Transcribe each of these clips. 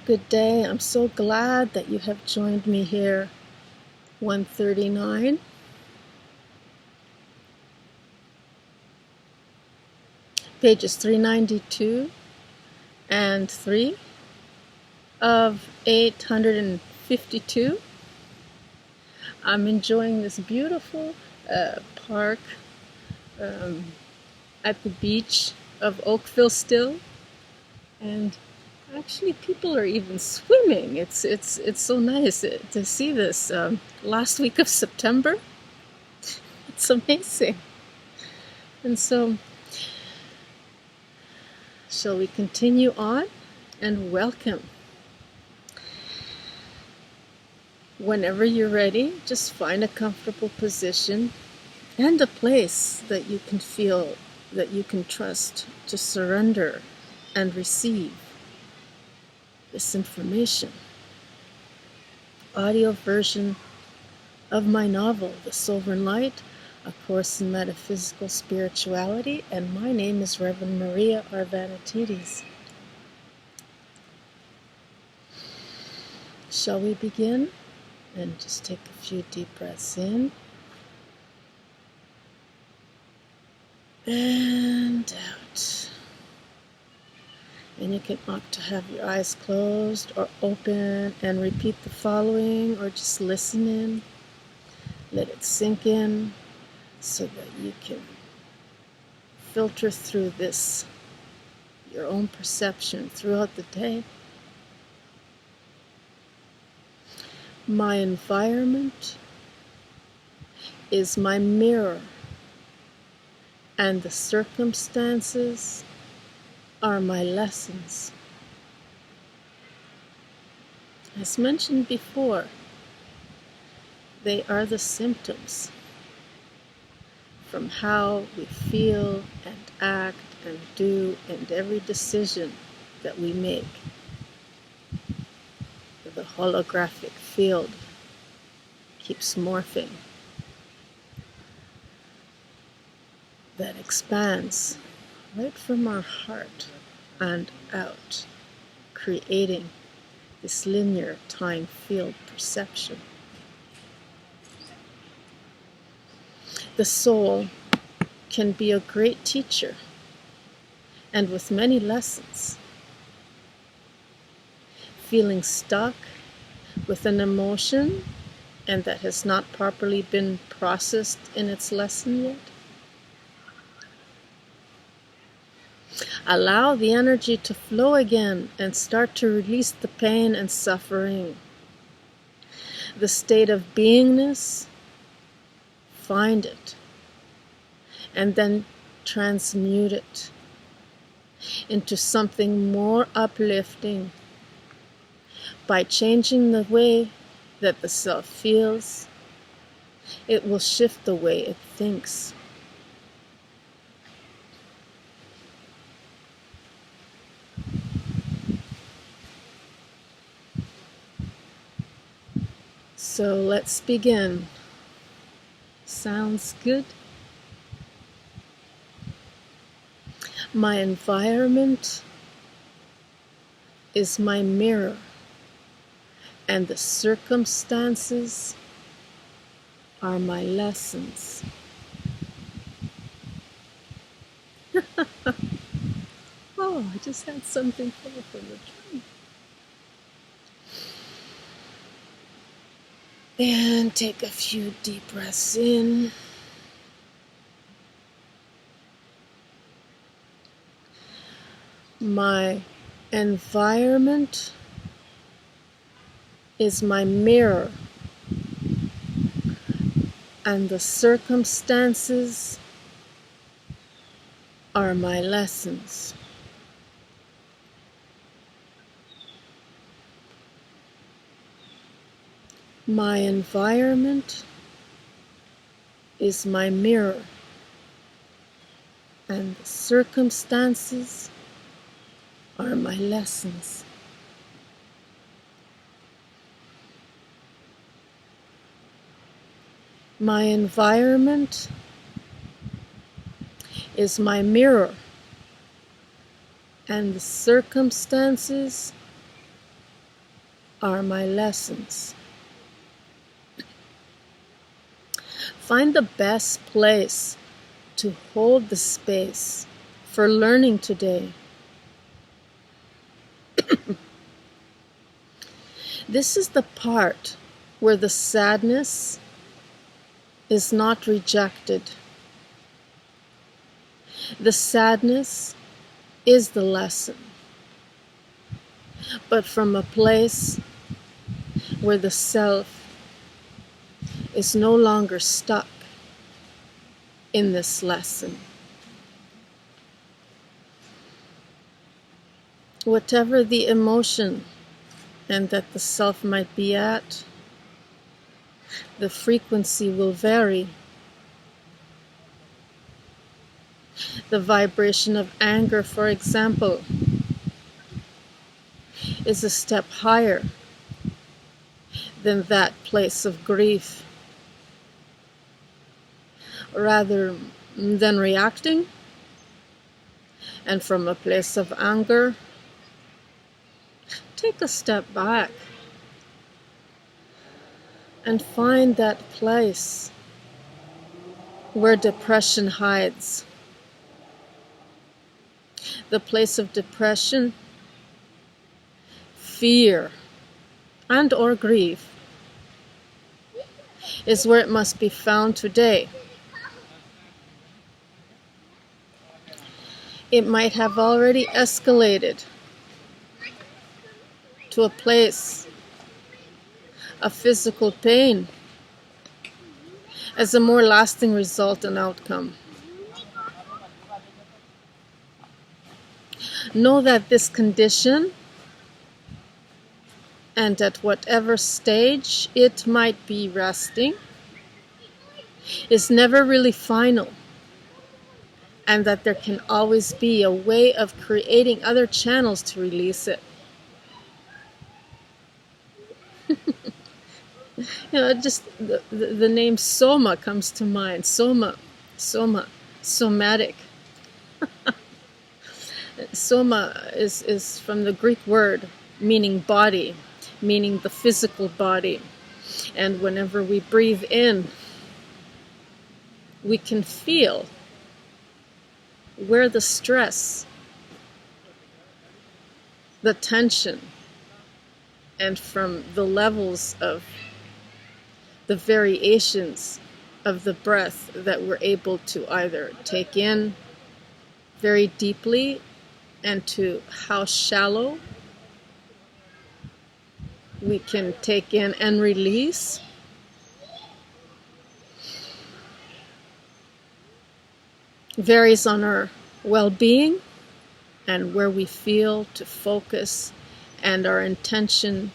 Good day. I'm so glad that you have joined me here. 139. Pages 392 and 3 of 852. I'm enjoying this beautiful park at the beach of Oakville still, and actually people are even swimming. It's so nice to see this last week of September. It's amazing. And so shall we continue on? And welcome. Whenever you're ready, just find a comfortable position and a place that you can feel, that you can trust to surrender and receive this information. Audio version of my novel, The Sovereignlight, A Course in Metaphysical Spirituality, and my name is Reverend Maria Arvanitidis. Shall we begin? And just take a few deep breaths in and out. And you can opt to have your eyes closed or open and repeat the following, or just listen in. Let it sink in so that you can filter through this, your own perception throughout the day. My environment is my mirror, and the circumstances are my lessons. As mentioned before, they are the symptoms from how we feel and act and do, and every decision that we make. The holographic field keeps morphing. That expands right from our heart and out, creating this linear time field perception. The soul can be a great teacher, and with many lessons. Feeling stuck with an emotion and that has not properly been processed in its lesson yet. Allow the energy to flow again and start to release the pain and suffering. The state of beingness, find it, and then transmute it into something more uplifting by changing the way that the self feels. It will shift the way it thinks. So let's begin. Sounds good? My environment is my mirror, and the circumstances are my lessons. Oh, I just had something fall from the tree. And take a few deep breaths in. My environment is my mirror, and the circumstances are my lessons. My environment is my mirror, and the circumstances are my lessons. My environment is my mirror, and the circumstances are my lessons. Find the best place to hold the space for learning today. This is the part where the sadness is not rejected. The sadness is the lesson, but from a place where the self is no longer stuck in this lesson. Whatever the emotion and that the self might be at, the frequency will vary. The vibration of anger, for example, is a step higher than that place of grief. Rather than reacting, and from a place of anger, take a step back and find that place where depression hides. The place of depression, fear, and or grief is where it must be found today. It might have already escalated to a place of physical pain as a more lasting result and outcome. Know that this condition, and at whatever stage it might be resting, is never really final, and that there can always be a way of creating other channels to release it. Just the name Soma comes to mind. Soma, somatic. Soma is from the Greek word meaning body, meaning the physical body. And whenever we breathe in, we can feel where the stress, the tension, and from the levels of the variations of the breath that we're able to either take in very deeply and to how shallow we can take in and release. Varies on our well-being and where we feel to focus, and our intention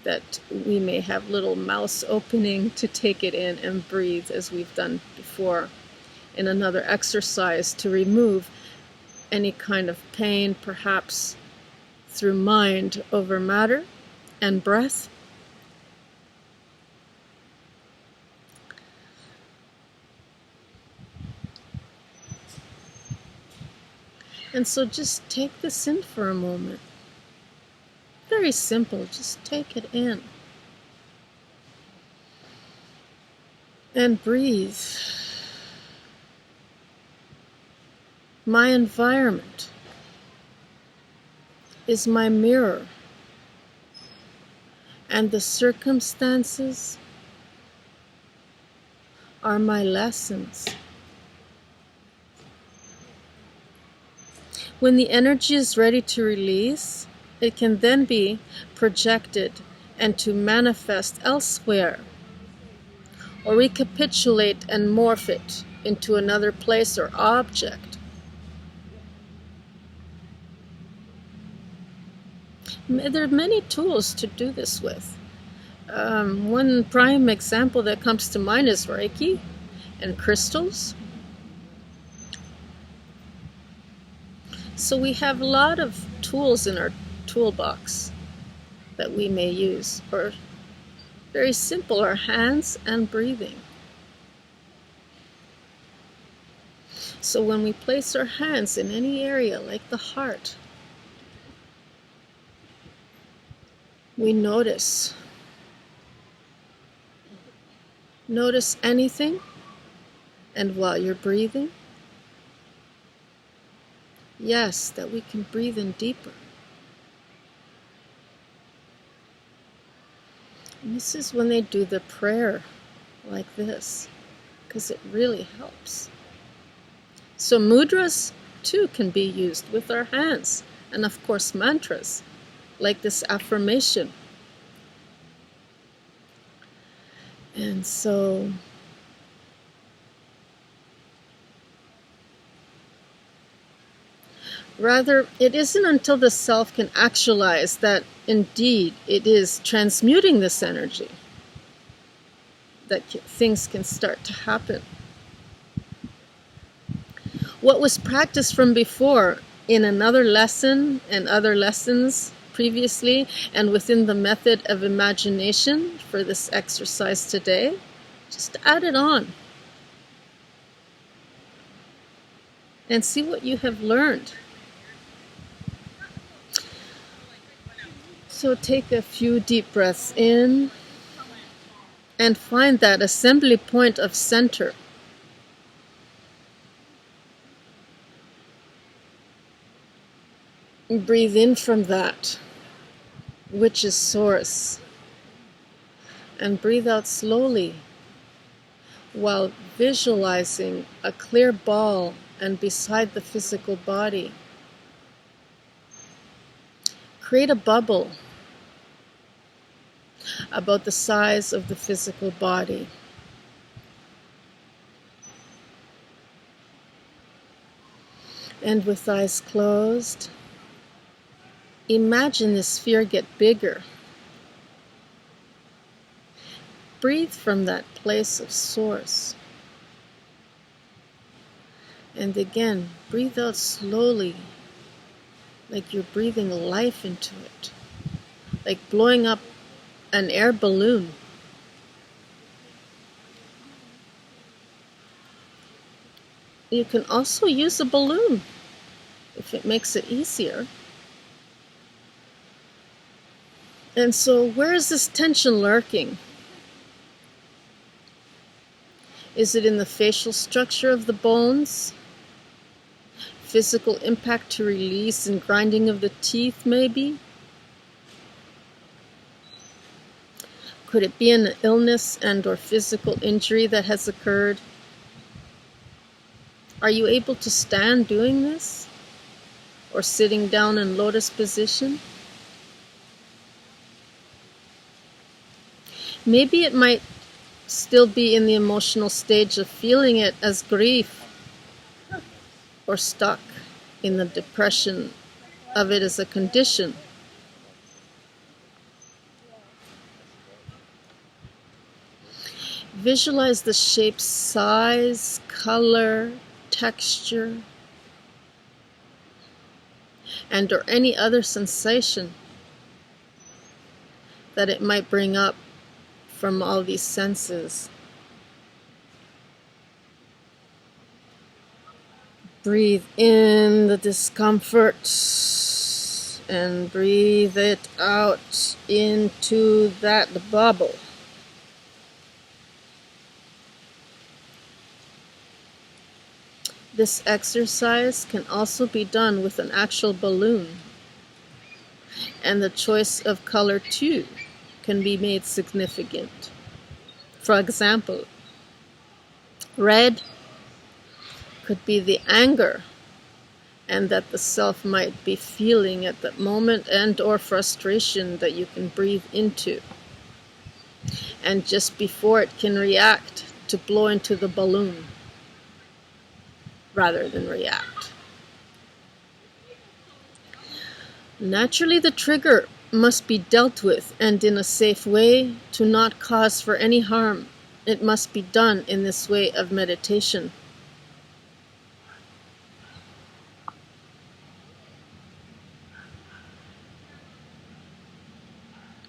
that we may have little mouths opening to take it in and breathe, as we've done before in another exercise, to remove any kind of pain, perhaps through mind over matter and breath. And so just take this in for a moment. Very simple, just take it in. And breathe. My environment is my mirror, and the circumstances are my lessons. When the energy is ready to release, it can then be projected and to manifest elsewhere, or recapitulate and morph it into another place or object. There are many tools to do this with. One prime example that comes to mind is Reiki and crystals. So we have a lot of tools in our toolbox that we may use, or very simple, our hands and breathing. So when we place our hands in any area like the heart, we notice. Notice anything, and while you're breathing, yes, that we can breathe in deeper. And this is when they do the prayer like this, because it really helps. So mudras too can be used with our hands, and of course mantras, like this affirmation. And so rather, it isn't until the self can actualize that indeed it is transmuting this energy that things can start to happen. What was practiced from before in another lesson and other lessons previously, and within the method of imagination for this exercise today, just add it on and see what you have learned. So take a few deep breaths in and find that assembly point of center. Breathe in from that, which is source, and breathe out slowly while visualizing a clear ball and beside the physical body. Create a bubble about the size of the physical body. And with eyes closed, imagine the sphere get bigger. Breathe from that place of source. And again, breathe out slowly, like you're breathing life into it, like blowing up an air balloon. You can also use a balloon if it makes it easier. And so where is this tension lurking? Is it in the facial structure of the bones? Physical impact to release and grinding of the teeth, maybe? Could it be an illness and or physical injury that has occurred? Are you able to stand doing this? Or sitting down in lotus position? Maybe it might still be in the emotional stage of feeling it as grief, or stuck in the depression of it as a condition. Visualize the shape, size, color, texture, and or any other sensation that it might bring up from all these senses. Breathe in the discomfort and breathe it out into that bubble. This exercise can also be done with an actual balloon, and the choice of color too can be made significant. For example, red could be the anger and that the self might be feeling at that moment, and or frustration that you can breathe into. And just before it can react, to blow into the balloon rather than react. Naturally, the trigger must be dealt with, and in a safe way, to not cause for any harm. It must be done in this way of meditation.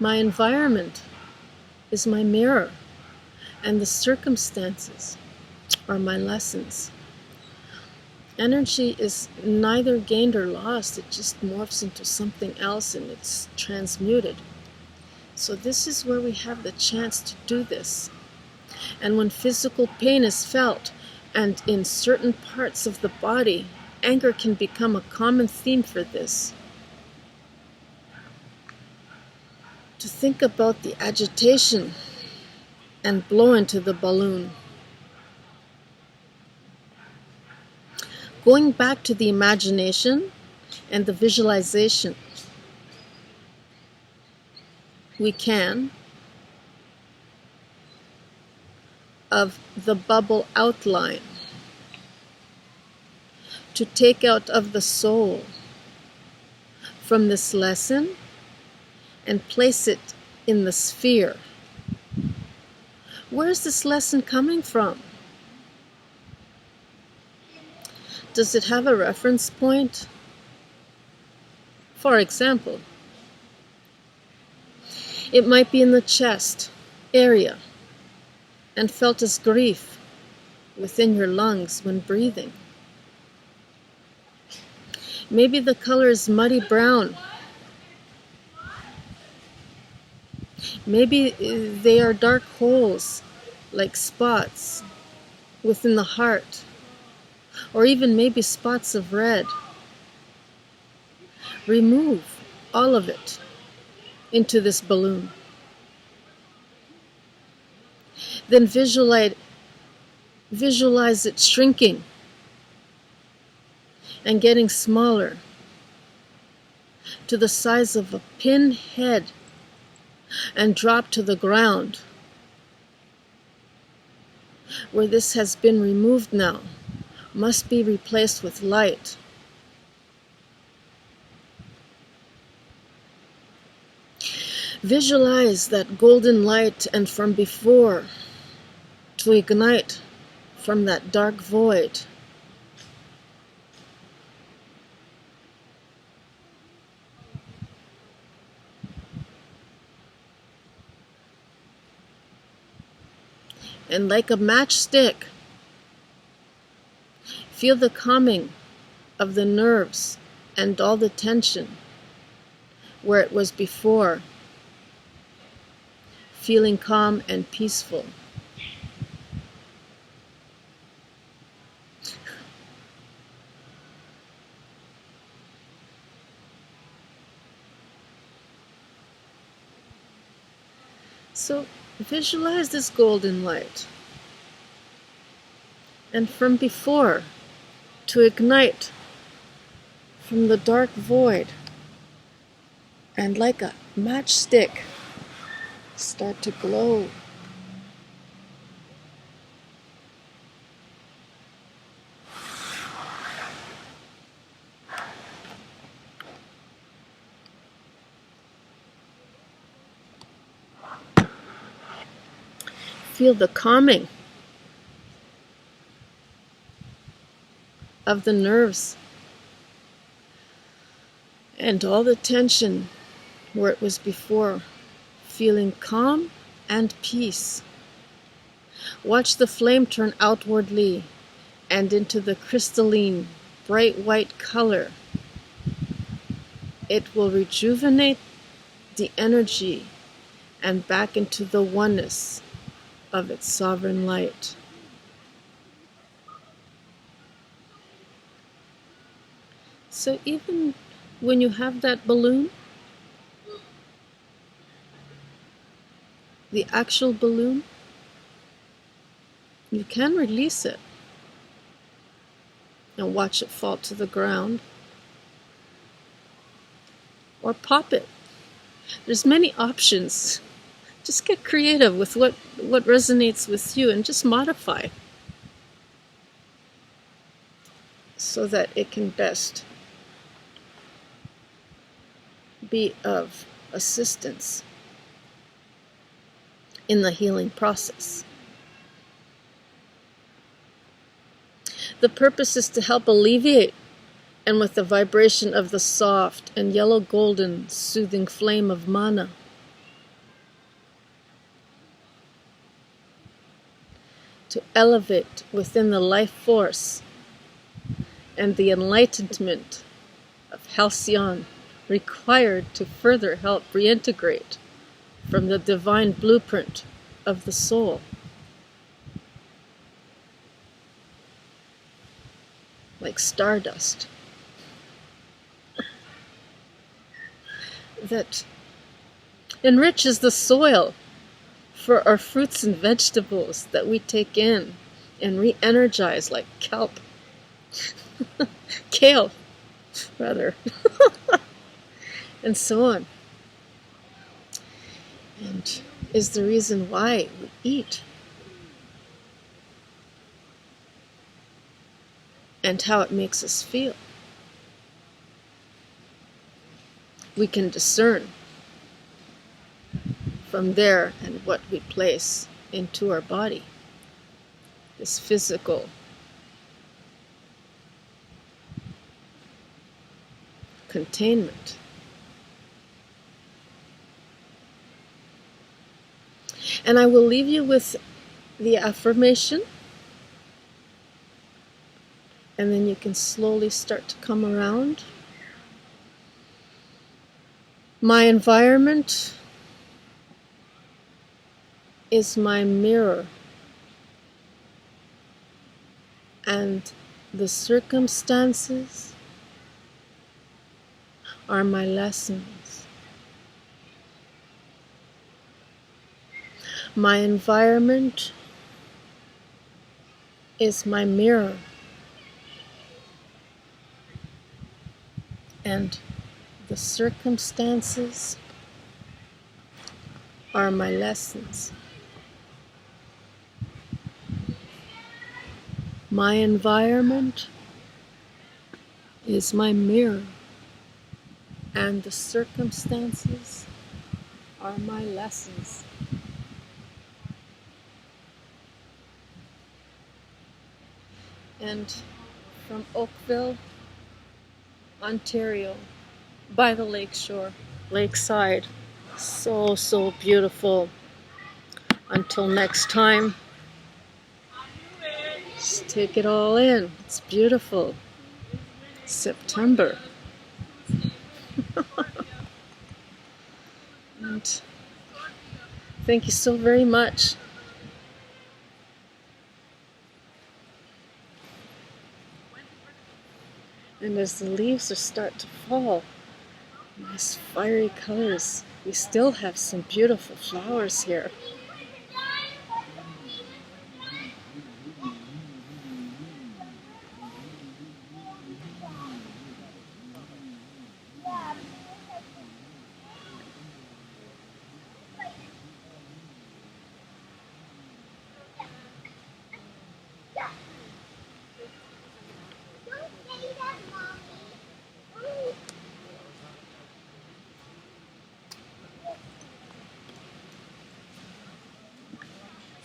My environment is my mirror, and the circumstances are my lessons. Energy is neither gained or lost. It just morphs into something else and it's transmuted. So this is where we have the chance to do this. And when physical pain is felt, and in certain parts of the body, anger can become a common theme for this. To think about the agitation and blow into the balloon. Going back to the imagination and the visualization, we can, of the bubble outline, to take out of the soul from this lesson and place it in the sphere. Where is this lesson coming from? Does it have a reference point? For example, it might be in the chest area and felt as grief within your lungs when breathing. Maybe the color is muddy brown. Maybe they are dark holes, like spots within the heart, or even maybe spots of red. Remove all of it into this balloon. Then visualize it shrinking and getting smaller to the size of a pinhead and drop to the ground. Where this has been removed now must be replaced with light. Visualize that golden light, and from before, to ignite from that dark void. And like a matchstick, feel the calming of the nerves and all the tension where it was before, feeling calm and peaceful. So visualize this golden light, and from before, to ignite from the dark void, and like a matchstick, start to glow. Feel the calming of the nerves and all the tension where it was before, feeling calm and peace. Watch the flame turn outwardly and into the crystalline, bright white color. It will rejuvenate the energy and back into the oneness of its sovereign light. So even when you have that balloon, the actual balloon, you can release it and watch it fall to the ground, or pop it. There's many options. Just get creative with what resonates with you and just modify so that it can best be of assistance in the healing process. The purpose is to help alleviate, and with the vibration of the soft and yellow golden soothing flame of mana, to elevate within the life force and the enlightenment of Halcyon required to further help reintegrate from the divine blueprint of the soul. Like stardust. That enriches the soil for our fruits and vegetables that we take in and re-energize, like kelp. Kale, rather. And so on. And is the reason why we eat. And how it makes us feel. We can discern from there and what we place into our body. This physical containment. And I will leave you with the affirmation, and then you can slowly start to come around. My environment is my mirror, and the circumstances are my lessons. My environment is my mirror, and the circumstances are my lessons. My environment is my mirror, and the circumstances are my lessons. And from Oakville, Ontario, by the lakeshore, lakeside, so beautiful. Until next time, just take it all in. It's beautiful. September. And thank you so very much. And as the leaves start to fall, nice fiery colors, we still have some beautiful flowers here.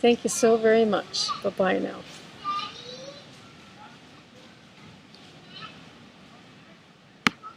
Thank you so very much. Bye-bye now.